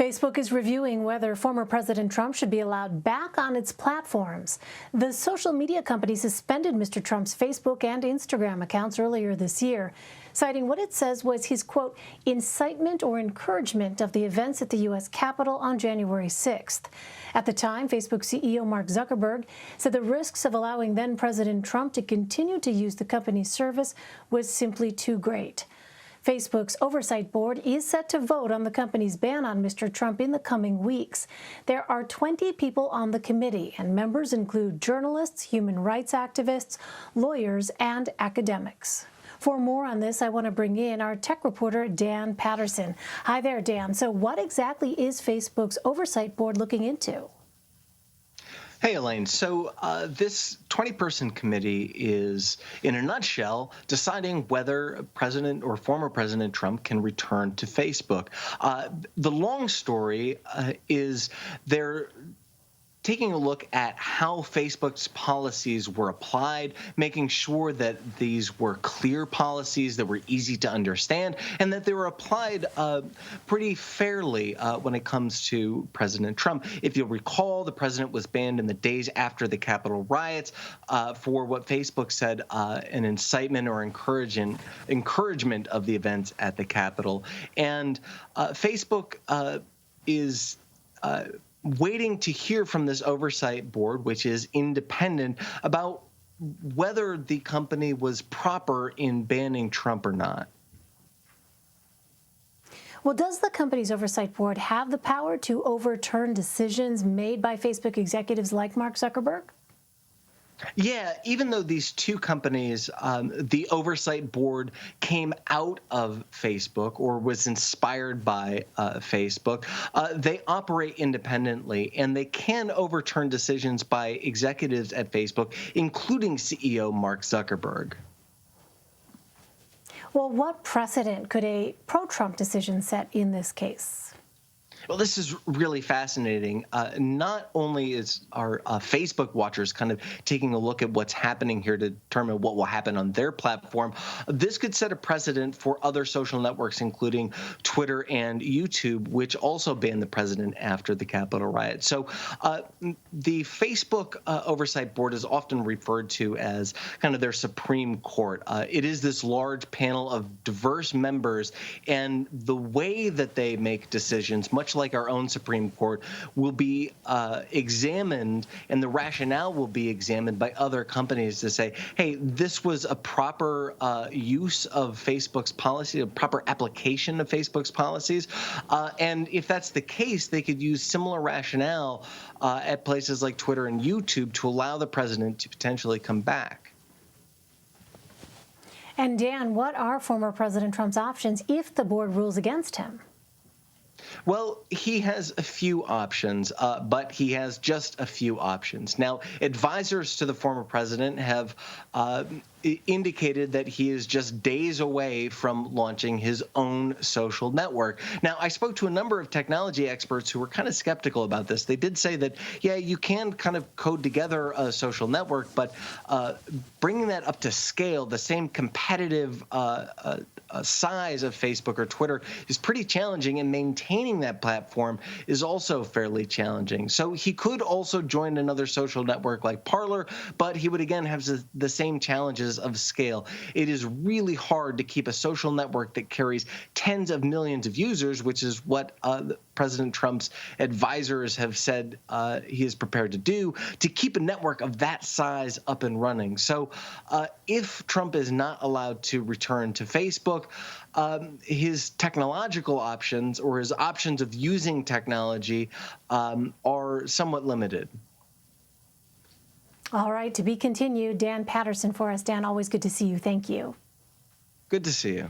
Facebook is reviewing whether former President Trump should be allowed back on its platforms. The social media company suspended Mr. Trump's Facebook and Instagram accounts earlier this year, citing what it says was his, quote, incitement or encouragement of the events at the U.S. Capitol on January 6th. At the time, Facebook CEO Mark Zuckerberg said the risks of allowing then-President Trump to continue to use the company's service was simply too great. Facebook's Oversight Board is set to vote on the company's ban on Mr. Trump in the coming weeks. There are 20 people on the committee, and members include journalists, human rights activists, lawyers, and academics. For more on this, I want to bring in our tech reporter, Dan Patterson. Hi there, Dan. So what exactly is Facebook's Oversight Board looking into? Hey, Elaine. So this 20-person committee is, in a nutshell, deciding whether President or former President Trump can return to Facebook. The long story is they're taking a look at how Facebook's policies were applied, making sure that these were clear policies that were easy to understand, and that they were applied pretty fairly when it comes to President Trump. If you'll recall, the president was banned in the days after the Capitol riots for what Facebook said an incitement or encouragement of the events at the Capitol. And Facebook is waiting to hear from this oversight board, which is independent, about whether the company was proper in banning Trump or not. Well, does the company's oversight board have the power to overturn decisions made by Facebook executives like Mark Zuckerberg? Yeah, even though these two companies, the oversight board came out of Facebook or was inspired by Facebook, they operate independently, and they can overturn decisions by executives at Facebook, including CEO Mark Zuckerberg. Well, what precedent could a pro-Trump decision set in this case? Well, this is really fascinating. Not only is our Facebook watchers kind of taking a look at what's happening here to determine what will happen on their platform, this could set a precedent for other social networks, including Twitter and YouTube, which also banned the president after the Capitol riot. So the Facebook Oversight Board is often referred to as kind of their Supreme Court. It is this large panel of diverse members, and the way that they make decisions, much like our own Supreme Court, will be examined, and the rationale will be examined by other companies to say, hey, this was a proper use of Facebook's policy, a proper application of Facebook's policies. And if that's the case, they could use similar rationale at places like Twitter and YouTube to allow the president to potentially come back. And Dan, what are former President Trump's options if the board rules against him? Well, he has a few options, but he has just a few options. Now, advisors to the former president have indicated that he is just days away from launching his own social network. Now, I spoke to a number of technology experts who were kind of skeptical about this. They did say that, yeah, you can kind of code together a social network, but bringing that up to scale, the same competitive size of Facebook or Twitter, is pretty challenging, and maintaining that platform is also fairly challenging. So he could also join another social network like Parler, but he would again have the same challenges of scale. It is really hard to keep a social network that carries tens of millions of users, which is what President Trump's advisors have said he is prepared to do, to keep a network of that size up and running. So if Trump is not allowed to return to Facebook, his technological options, or his options of using technology, are somewhat limited. All right, to be continued. Dan Patterson for us. Dan, always good to see you. Thank you. Good to see you.